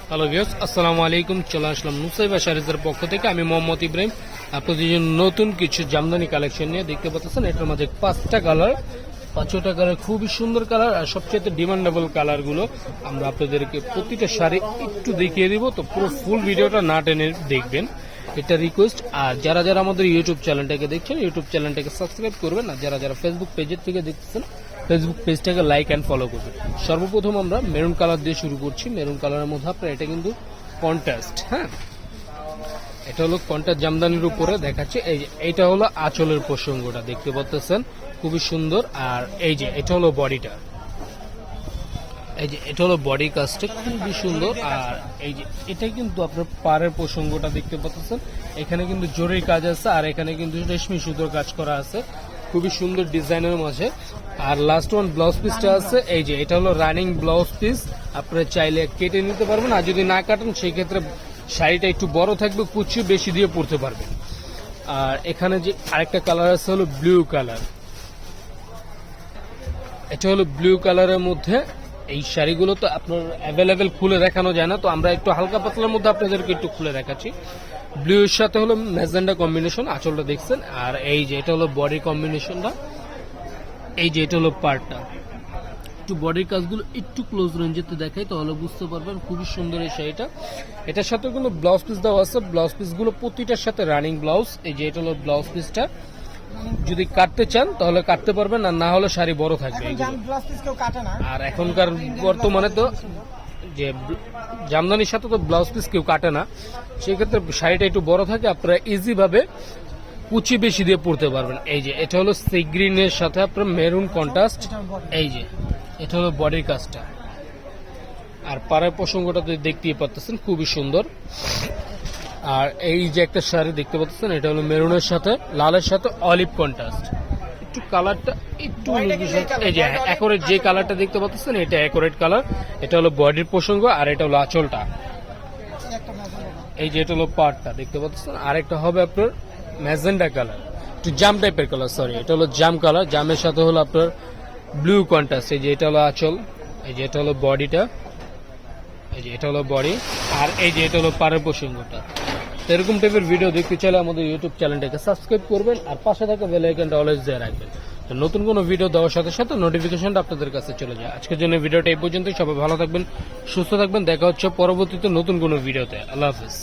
Hello viewers, আসসালামু আলাইকুম। চলে আসলাম নুসাইবা শাড়িজের পক্ষ থেকে। আমি মোহাম্মদ ইব্রাহিম আপনাদের জন্য নতুন কিছু জামদানি কালেকশন নিয়ে। দেখতে পাচ্ছেন এটার মাঝে 5টা কালার, 5টা কালার খুবই সুন্দর কালার আর সবচেয়ে ডিমান্ডেবল কালারগুলো আমরা আপনাদেরকে প্রতিটা শাড়ি একটু দেখিয়ে দিব। তো পুরো ফুল ভিডিওটা না টেনে দেখবেন, এটা রিকোয়েস্ট। আর যারা যারা আমাদের ইউটিউব চ্যানেলটাকে দেখছেন, ইউটিউব চ্যানেলটাকে সাবস্ক্রাইব করবেন। আর যারা যারা ফেসবুক পেজের থেকে দেখতেছেন, ফেসবুক পেজটাকে লাইক অ্যান্ড ফলো করবেন। সর্বপ্রথম আমরা মেরুন কালার দিয়ে শুরু করছি। মেরুন কালারের মধ্যে আপনার এটা কিন্তু কন্ট্রাস্ট, হ্যাঁ, এটা হলো কন্ট্রাস্ট জামদানির উপরে দেখাচ্ছে। এইটা হলো আঁচলের প্রসঙ্গটা দেখতে পাচ্ছেন, খুবই সুন্দর। আর এই যে এটা হলো বডিটা, এই যে এটা হলো বডি কাজটা খুবই সুন্দর। আর এই যে এটা কিন্তু আপনার পাড়ের প্রসঙ্গটা দেখতে পাচ্ছেন, এখানে কিন্তু জরির কাজ আছে আর এখানে কিন্তু রেশমি সুতোর কাজ করা আছে, খুবই সুন্দর ডিজাইনের মাঝে। আর লাস্ট ওয়ান ব্লাউজ পিসটা আছে, এই যে এটা হলো রানিং ব্লাউজ পিস। আপনারা চাইলে কেটে নিতে পারবেন, আর যদি না কাটেন সেই ক্ষেত্রে শাড়িটা একটু বড় থাকবে, কুচি বেশি দিয়ে পরতে পারবেন। আর এখানে যে আরেকটা কালার আছে হলো ব্লু কালার, এটা হলো ব্লু কালারের মধ্যে। এই শাড়িগুলো তো আপনার অ্যাভেলেবেল খুলে দেখানো যায় না, তো আমরা একটু হালকা পাতলার মধ্যে আপনাদেরকে একটু খুলে দেখাচ্ছি। ব্লু এর সাথে হলো ম্যাজেন্ডা কম্বিনেশন, আঁচলটা দেখছেন। আর এই যে এটা হলো বডি কম্বিনেশনটা, এই যে এটা হলো পার্টটা। একটু বডির কাজগুলো একটু ক্লোজ রেঞ্জেতে দেখাই তাহলে বুঝতে পারবেন, খুবই সুন্দর এই শাড়িটা। এটার সাথে কিন্তু ব্লাউজ পিস দেওয়া আছে, ব্লাউজ পিসগুলো প্রতিটার সাথে রানিং ব্লাউজ। এই যে এটা হলো ব্লাউজ পিসটা, যদি কাটতে চান তাহলে কাটতে পারবেন, আর না হলে শাড়ি বড় থাকবে। আর এখনকার বর্তমানে তো যে জামদানির সাথে তো ব্লাউজ পিস কেউ কাটে না, সেক্ষেত্রে শাড়িটা একটু বড় থাকে, আপনারা ইজি ভাবে কুচি বেশি দিয়ে পরতে পারবেন। এই যে এটা হলো সি গ্রিনের সাথে আপনার মেরুন কন্ট্রাস্ট, এই যে এটা হলো বডির কাজটা। আর পাড়ার প্রসঙ্গটা তো দেখতেই পাচ্ছেন, খুবই সুন্দর। আর এই যে একটা শাড়ি দেখতে পাচ্ছেন, এটা হলো মেরুনের সাথে লালের সাথে অলিভ কন্ট্রাস্ট, একটু কালারটা একটু এই যে অ্যাকোরেট যে কালারটা দেখতে পাচ্ছেন, এটা অ্যাকোরেট কালার। এটা হলো বডির প্রসঙ্গ আর এটা হলো আঁচলটা। এই যে এটা হলো পার্টটা দেখতে পাচ্ছেন। আর একটা হবে আপনার ম্যাজেন্ডা কালার, একটু জাম টাইপের কালার, সরি এটা হলো জাম কালার। জামের সাথে হলো আপনার ব্লু কন্ট্রাস্ট। এই যে এটা হলো আঁচল, এই যে এটা হলো বডিটা, এই যে এটা হলো বডি। আর এই যে এটা হলো পাড়ের প্রসঙ্গটা। এরকম টাইপের ভিডিও দেখতে চাইলে আমাদের ইউটিউব চ্যানেলটাকে সাবস্ক্রাইব করবেন আর পাশে থাকা বেল আইকনটা অলওয়েজ দিয়ে রাখবেন, তো নতুন কোনো ভিডিও দেওয়ার সাথে সাথে নোটিফিকেশনটা আপনাদের কাছে চলে যায়। আজকের জন্য ভিডিওটা এই পর্যন্তই। সবাই ভালো থাকবেন, সুস্থ থাকবেন। দেখা হচ্ছে পরবর্তীতে নতুন কোনো ভিডিওতে। আল্লাহ হাফেজ।